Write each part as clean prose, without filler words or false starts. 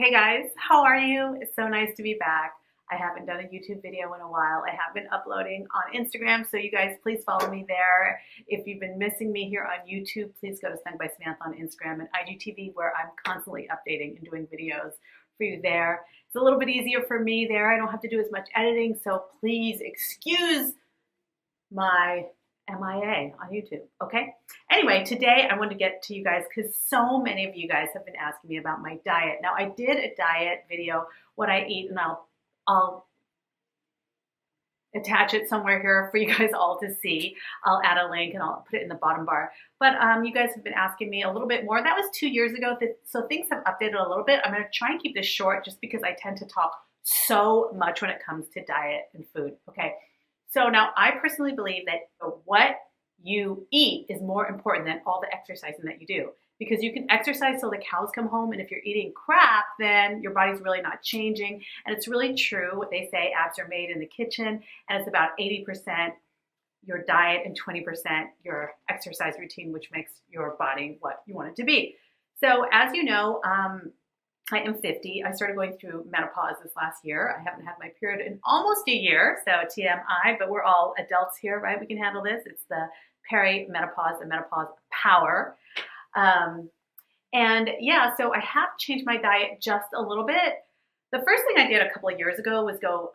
Hey guys, how are you? It's so nice to be back. I haven't done a YouTube video in a while. I have been uploading on Instagram, so you guys please follow me there. If you've been missing me here on YouTube, please go to Stung by Samantha on Instagram and IGTV, where I'm constantly updating and doing videos for you there. It's a little bit easier for me there. I don't have to do as much editing, so please excuse my MIA on YouTube, okay? Anyway, today I want to get to you guys because so many of you guys have been asking me about my diet. Now, I did a diet video, what I eat, and I'll attach it somewhere here for you guys all to see. I'll add a link and I'll put it in the bottom bar. But you guys have been asking me a little bit more. That was 2 years ago, so things have updated a little bit. I'm going to try and keep this short just because I tend to talk so much when it comes to diet and food, okay? So now I personally believe that what you eat is more important than all the exercising that you do, because you can exercise till the cows come home, and if you're eating crap, then your body's really not changing. And it's really true what they say, abs are made in the kitchen, and it's about 80% your diet and 20% your exercise routine, which makes your body what you want it to be. So as you know, I am 50. I started going through menopause this last year. I haven't had my period in almost a year, so TMI, but we're all adults here, right? We can handle this. It's the perimenopause, the menopause power. And yeah, so I have changed my diet just a little bit. The first thing I did a couple of years ago was go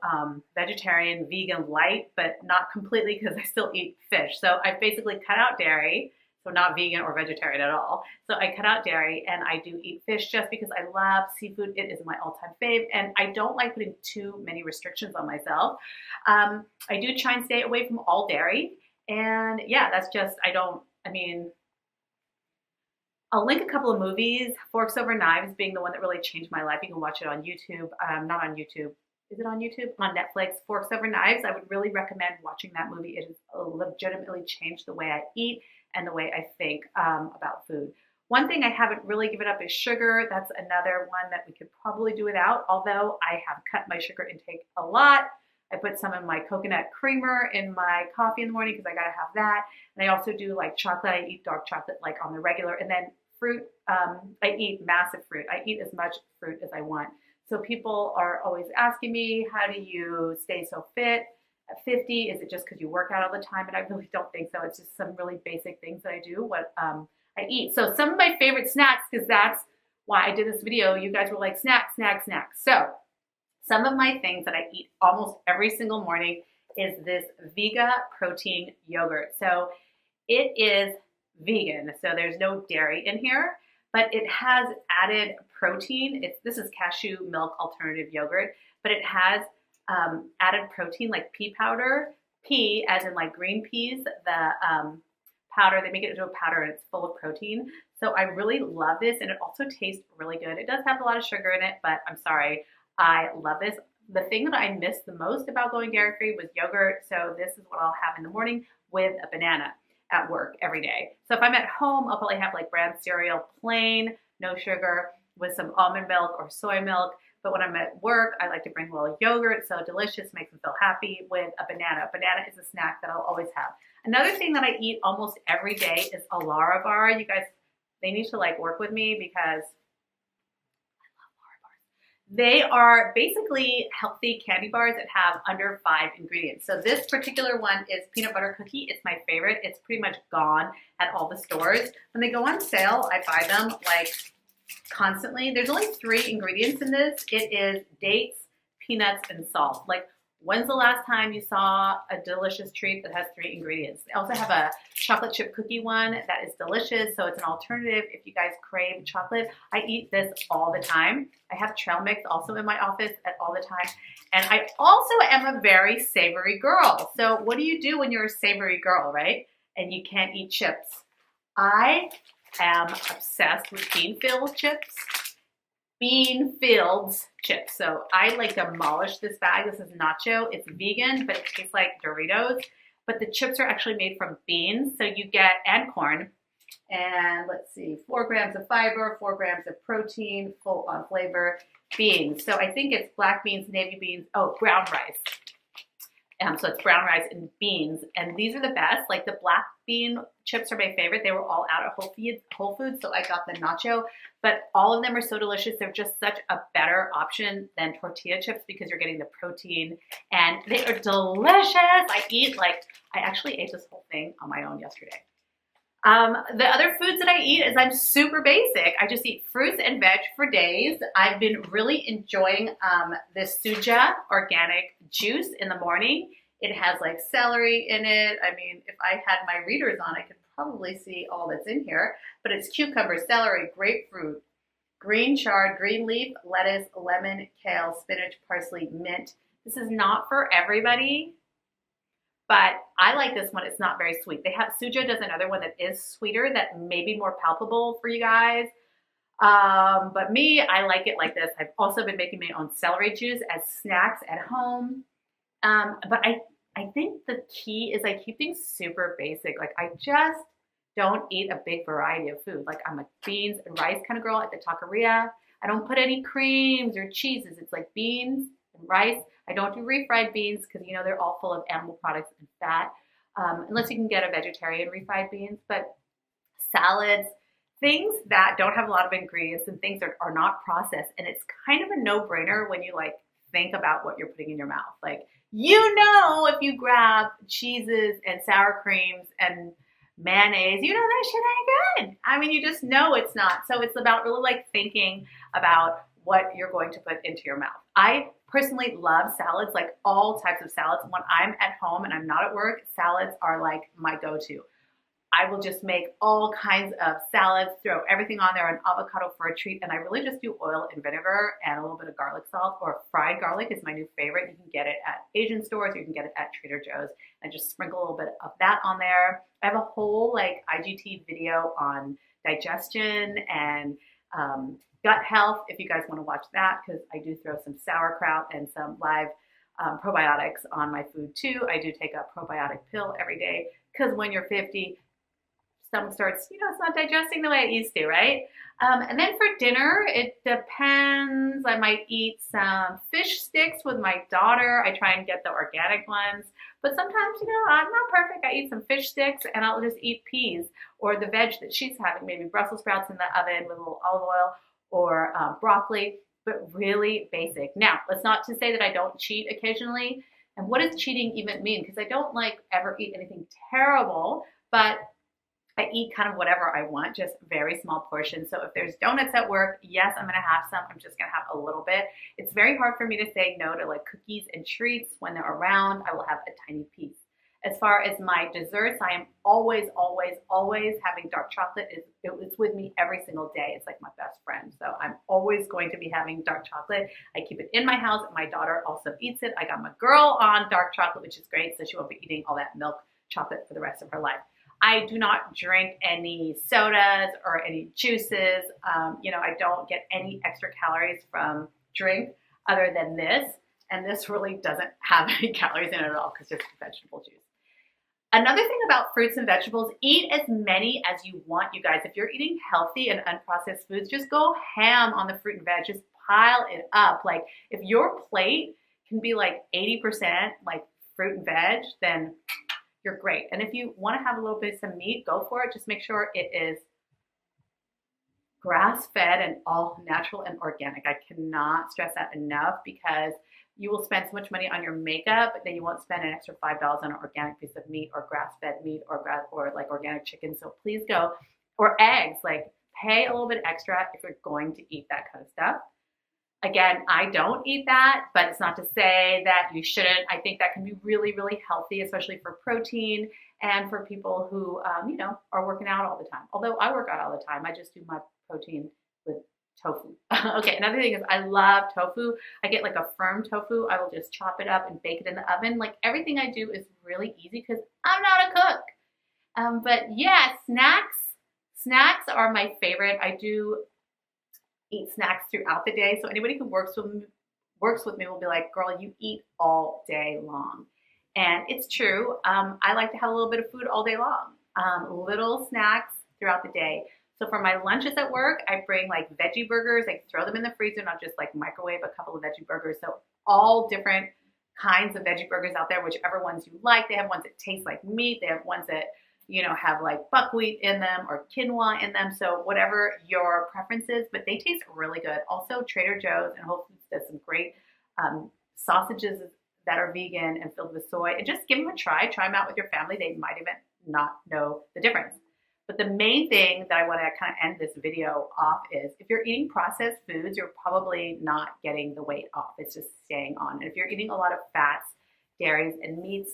vegetarian, vegan light, but not completely because I still eat fish. So I basically cut out dairy. So not vegan or vegetarian at all. So I cut out dairy and I do eat fish just because I love seafood. It is my all-time fave, and I don't like putting too many restrictions on myself. I do try and stay away from all dairy. And yeah, that's just, I'll link a couple of movies, Forks Over Knives being the one that really changed my life. You can watch it on YouTube, not on YouTube. Is it on YouTube? On Netflix, Forks Over Knives. I would really recommend watching that movie. It has legitimately changed the way I eat and the way I think about food. One thing I haven't really given up is sugar. That's another one that we could probably do without, although I have cut my sugar intake a lot. I put some in my coconut creamer in my coffee in the morning because I gotta have that. And I also do like chocolate. I eat dark chocolate like on the regular. And then fruit, I eat massive fruit. I eat as much fruit as I want. So people are always asking me, how do you stay so fit at 50? Is it just because you work out all the time? And I really don't think so. It's just some really basic things that I do, what I eat. So some of my favorite snacks, because that's why I did this video, you guys were like, snack, snack, snack. So some of my things that I eat almost every single morning is this Vega protein yogurt. So it is vegan, so there's no dairy in here, but it has added protein. This is cashew milk alternative yogurt, but it has added protein like pea powder, pea as in like green peas, the powder, they make it into a powder and it's full of protein. So I really love this, and it also tastes really good. It does have a lot of sugar in it, but I'm sorry, I love this. The thing that I missed the most about going dairy-free was yogurt, so this is what I'll have in the morning with a banana at work every day. So if I'm at home, I'll probably have like bran cereal, plain, no sugar, with some almond milk or soy milk. But when I'm at work, I like to bring a little yogurt, so delicious, makes me feel happy, with a banana. A banana is a snack that I'll always have. Another thing that I eat almost every day is a Lara bar. You guys, they need to like work with me because they are basically healthy candy bars that have under 5 ingredients. So this particular one is peanut butter cookie. It's my favorite. It's pretty much gone at all the stores. When they go on sale, I buy them like constantly. There's only 3 ingredients in this. It is dates, peanuts, and salt. Like, when's the last time you saw a delicious treat that has 3 ingredients? They also have a chocolate chip cookie one that is delicious, so it's an alternative if you guys crave chocolate. I eat this all the time. I have trail mix also in my office at all the time. And I also am a very savory girl. So what do you do when you're a savory girl, right? And you can't eat chips? I am obsessed with bean-filled chips. Bean-filled chips. So I like demolish this bag. This is nacho. It's vegan, but it tastes like Doritos. But the chips are actually made from beans. So you get, and corn. And let's see, 4 grams of fiber, 4 grams of protein, full on flavor, beans. So I think it's black beans, navy beans, oh, brown rice. So it's brown rice and beans, and these are the best. Like the black bean chips are my favorite. They were all out at Whole Foods, so I got the nacho. But all of them are so delicious. They're just such a better option than tortilla chips because you're getting the protein, and they are delicious. I actually ate this whole thing on my own yesterday. The other foods that I eat is I'm super basic. I just eat fruits and veg for days. I've been really enjoying this Suja organic juice in the morning. It has like celery in it. I mean, if I had my readers on, I could probably see all that's in here. But it's cucumber, celery, grapefruit, green chard, green leaf, lettuce, lemon, kale, spinach, parsley, mint. This is not for everybody, but I like this one. It's not very sweet. Suja does another one that is sweeter that may be more palpable for you guys. But me, I like it like this. I've also been making my own celery juice as snacks at home. But I think the key is I keep things super basic. Like I just don't eat a big variety of food. Like I'm a beans and rice kind of girl at the taqueria. I don't put any creams or cheeses. It's like beans and rice. I don't do refried beans because, you know, they're all full of animal products and fat, unless you can get a vegetarian refried beans. But salads, things that don't have a lot of ingredients and things that are not processed. And it's kind of a no-brainer when you like think about what you're putting in your mouth. Like, you know, if you grab cheeses and sour creams and mayonnaise, you know that shit ain't good. I mean, you just know it's not. So it's about really like thinking about what you're going to put into your mouth. I personally love salads, like all types of salads. When I'm at home and I'm not at work, salads are like my go-to. I will just make all kinds of salads, throw everything on there, an avocado for a treat, and I really just do oil and vinegar and a little bit of garlic salt, or fried garlic is my new favorite. You can get it at Asian stores, or you can get it at Trader Joe's. I just sprinkle a little bit of that on there. I have a whole like IGT video on digestion and gut health if you guys want to watch that, because I do throw some sauerkraut and some live probiotics on my food too. I do take a probiotic pill every day because when you're 50, stomach starts, you know, it's not digesting the way it used to, right? And then for dinner, it depends. I might eat some fish sticks with my daughter. I try and get the organic ones. But sometimes, you know, I'm not perfect. I eat some fish sticks and I'll just eat peas or the veg that she's having, maybe Brussels sprouts in the oven with a little olive oil or broccoli, but really basic. Now, that's not to say that I don't cheat occasionally. And what does cheating even mean? Because I don't like ever eat anything terrible, but I eat kind of whatever I want, just very small portions. So if there's donuts at work, yes, I'm gonna have some. I'm just gonna have a little bit. It's very hard for me to say no to like cookies and treats. When they're around, I will have a tiny piece. As far as my desserts, I am always, always, always having dark chocolate. It's with me every single day. It's like my best friend. So I'm always going to be having dark chocolate. I keep it in my house. My daughter also eats it. I got my girl on dark chocolate, which is great. So she won't be eating all that milk chocolate for the rest of her life. I do not drink any sodas or any juices. You know, I don't get any extra calories from drink other than this. And this really doesn't have any calories in it at all because it's just vegetable juice. Another thing about fruits and vegetables, eat as many as you want, you guys. If you're eating healthy and unprocessed foods, just go ham on the fruit and veg. Just pile it up. Like if your plate can be like 80% like fruit and veg, then you're great. And if you want to have a little bit of some meat, go for it. Just make sure it is grass-fed and all natural and organic. I cannot stress that enough because you will spend so much money on your makeup, but then you won't spend an extra $5 on an organic piece of meat or grass-fed meat or like organic chicken. So please go, or eggs, like pay a little bit extra if you're going to eat that kind of stuff. Again, I don't eat that, but it's not to say that you shouldn't. I think that can be really, really healthy, especially for protein and for people who, you know, are working out all the time. Although I work out all the time, I just do my protein with tofu. Okay, another thing is I love tofu. I get like a firm tofu. I will just chop it up and bake it in the oven. Like everything I do is really easy because I'm not a cook. But yeah, snacks are my favorite. I do eat snacks throughout the day. So anybody who works with me will be like, girl, you eat all day long. And it's true. I like to have a little bit of food all day long. Little snacks throughout the day. So for my lunches at work, I bring like veggie burgers. I throw them in the freezer and I'll just like microwave a couple of veggie burgers. So all different kinds of veggie burgers out there, whichever ones you like. They have ones that taste like meat. They have ones that, you know, have like buckwheat in them or quinoa in them. So whatever your preference is, but they taste really good. Also, Trader Joe's and Whole Foods does some great sausages that are vegan and filled with soy. And just give them a try. Try them out with your family. They might even not know the difference. But the main thing that I want to kind of end this video off is if you're eating processed foods, you're probably not getting the weight off. It's just staying on. And if you're eating a lot of fats, dairies, and meats,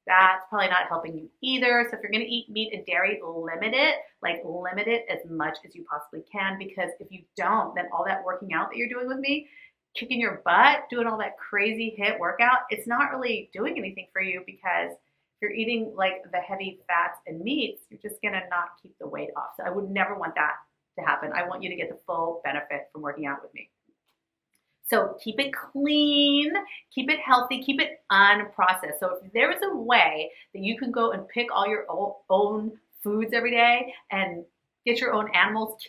that's probably not helping you either. So if you're going to eat meat and dairy, limit it. Like limit it as much as you possibly can, because if you don't, then all that working out that you're doing with me, kicking your butt, doing all that crazy HIIT workout, it's not really doing anything for you, because if you're eating like the heavy fats and meats, you're just going to not keep the weight off. So I would never want that to happen. I want you to get the full benefit from working out with me. So keep it clean, keep it healthy, keep it unprocessed. So if there is a way that you can go and pick all your own foods every day and get your own animals,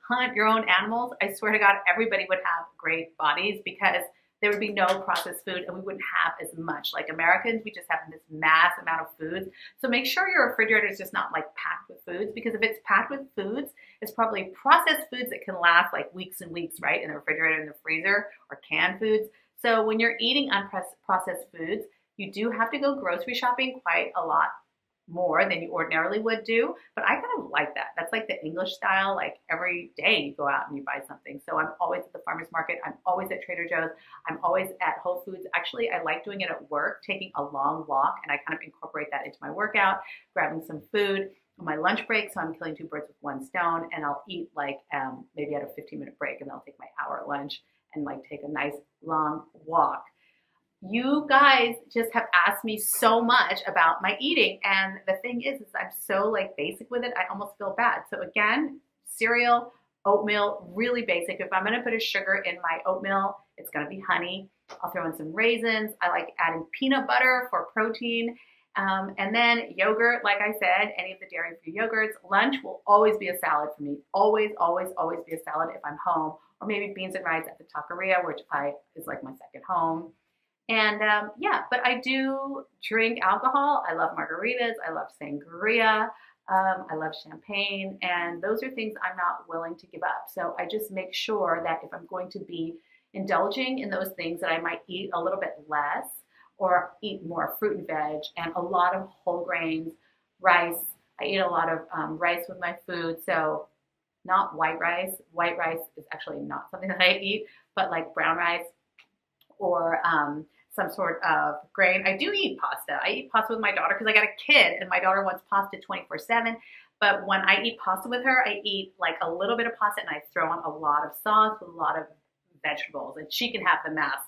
hunt your own animals, I swear to God, everybody would have great bodies, because there would be no processed food and we wouldn't have as much. Like Americans, we just have this mass amount of foods. So make sure your refrigerator is just not like packed with foods, because if it's packed with foods, it's probably processed foods that can last like weeks and weeks, right? In the refrigerator, in the freezer, or canned foods. So when you're eating unprocessed foods, you do have to go grocery shopping quite a lot more than you ordinarily would do, but I kind of like that. That's like the English style, like every day you go out and you buy something. So I'm always at the farmer's market, I'm always at Trader Joe's, I'm always at Whole Foods. Actually, I like doing it at work, taking a long walk, and I kind of incorporate that into my workout, grabbing some food on my lunch break. So I'm killing two birds with one stone, and I'll eat like maybe at a 15-minute break, and then I'll take my hour lunch and like take a nice long walk. You guys just have asked me so much about my eating, and the thing is I'm so like basic with it, I almost feel bad. So again, cereal, oatmeal, really basic. If I'm gonna put a sugar in my oatmeal, it's gonna be honey. I'll throw in some raisins. I like adding peanut butter for protein. And then yogurt, like I said, any of the dairy-free yogurts. Lunch will always be a salad for me. Always, always, always be a salad if I'm home, or maybe beans and rice at the taqueria, which is like my second home. And yeah, but I do drink alcohol. I love margaritas. I love sangria. I love champagne. And those are things I'm not willing to give up. So I just make sure that if I'm going to be indulging in those things, that I might eat a little bit less, or eat more fruit and veg and a lot of whole grains, rice. I eat a lot of rice with my food. So not white rice. White rice is actually not something that I eat, but like brown rice, or some sort of grain. I do eat pasta. I eat pasta with my daughter because I got a kid and my daughter wants pasta 24/7. But when I eat pasta with her, I eat like a little bit of pasta and I throw on a lot of sauce with a lot of vegetables, and she can have the mass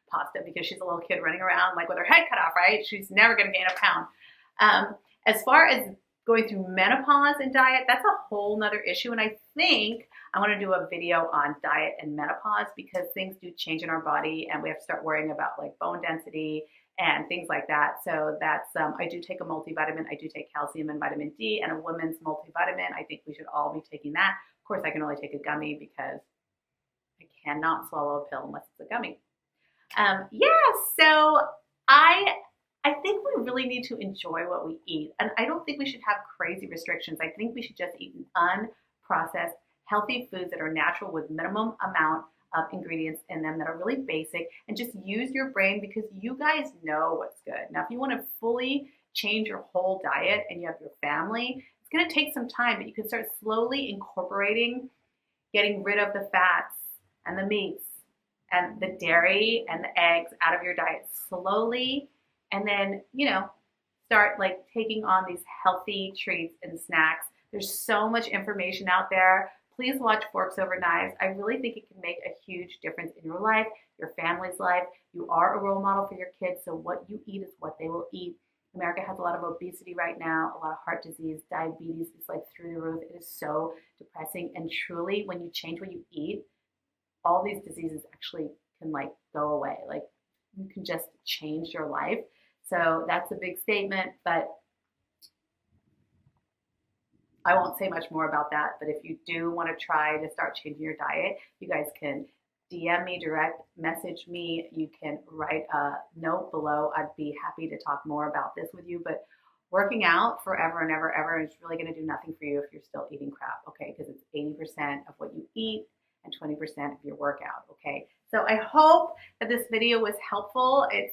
pasta because she's a little kid running around like with her head cut off, right? She's never going to gain a pound. As far as going through menopause and diet, that's a whole nother issue. And I think I want to do a video on diet and menopause, because things do change in our body and we have to start worrying about like bone density and things like that. So that's, I do take a multivitamin. I do take calcium and vitamin D and a women's multivitamin. I think we should all be taking that. Of course, I can only take a gummy because I cannot swallow a pill unless it's a gummy. Yeah, so I think we really need to enjoy what we eat. And I don't think we should have crazy restrictions. I think we should just eat unprocessed, healthy foods that are natural with minimum amount of ingredients in them that are really basic, and just use your brain, because you guys know what's good. Now, if you want to fully change your whole diet and you have your family, it's going to take some time, but you can start slowly incorporating, getting rid of the fats and the meats and the dairy and the eggs out of your diet slowly. And then, you know, start like taking on these healthy treats and snacks. There's so much information out there. Please watch Forks Over Knives. I really think it can make a huge difference in your life, your family's life. You are a role model for your kids, so what you eat is what they will eat. America has a lot of obesity right now, a lot of heart disease, diabetes is like through the roof. It is so depressing. And truly, when you change what you eat, all these diseases actually can like go away. Like you can just change your life. So that's a big statement, but I won't say much more about that. But if you do want to try to start changing your diet, you guys can DM me direct, message me. You can write a note below. I'd be happy to talk more about this with you. But working out forever and ever, ever is really going to do nothing for you if you're still eating crap, okay? Because it's 80% of what you eat and 20% of your workout, okay? So I hope that this video was helpful. It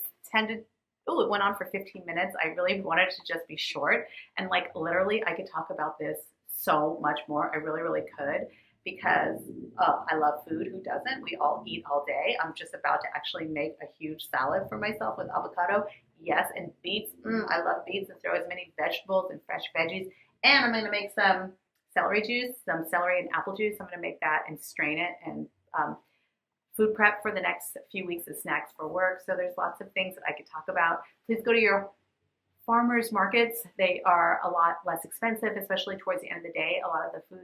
went on for 15 minutes. I really wanted to just be short. And like literally, I could talk about this so much more. I really, really could, because I love food. Who doesn't? We all eat all day. I'm just about to actually make a huge salad for myself with avocado. Yes, and beets. I love beets, and throw as many vegetables and fresh veggies. And I'm going to make some celery juice, some celery and apple juice. I'm going to make that and strain it and food prep for the next few weeks of snacks for work. So there's lots of things that I could talk about. Please go to your farmers markets. They are a lot less expensive, especially towards the end of the day. A lot of the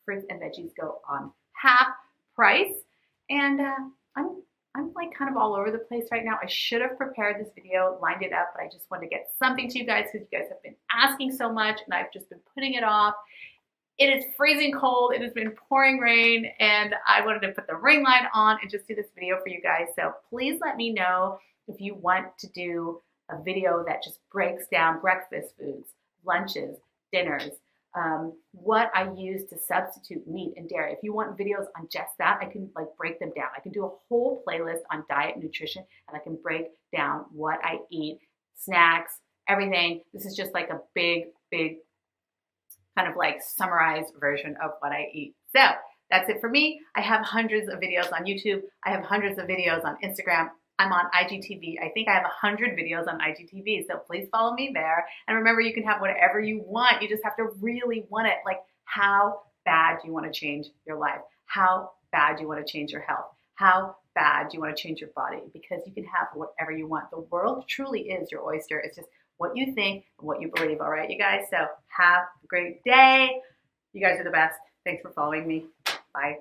fruits and veggies go on half price. And I'm like kind of all over the place right now. I should have prepared this video, lined it up, but I just wanted to get something to you guys because you guys have been asking so much and I've just been putting it off. It is freezing cold. It has been pouring rain, and I wanted to put the ring light on and just do this video for you guys. So please let me know if you want to do a video that just breaks down breakfast foods, lunches, dinners, what I use to substitute meat and dairy. If you want videos on just that, I can like break them down. I can do a whole playlist on diet and nutrition, and I can break down what I eat, snacks, everything. This is just like a big kind of like summarized version of what I eat. So that's it for me. I have hundreds of videos on YouTube. I have hundreds of videos on Instagram. I'm on IGTV. I think I have 100 videos on IGTV. So please follow me there. And remember, you can have whatever you want. You just have to really want it. Like, how bad do you want to change your life? How bad do you want to change your health? How bad do you want to change your body? Because you can have whatever you want. The world truly is your oyster. It's just what you think and what you believe. All right, you guys. So have a great day. You guys are the best. Thanks for following me. Bye.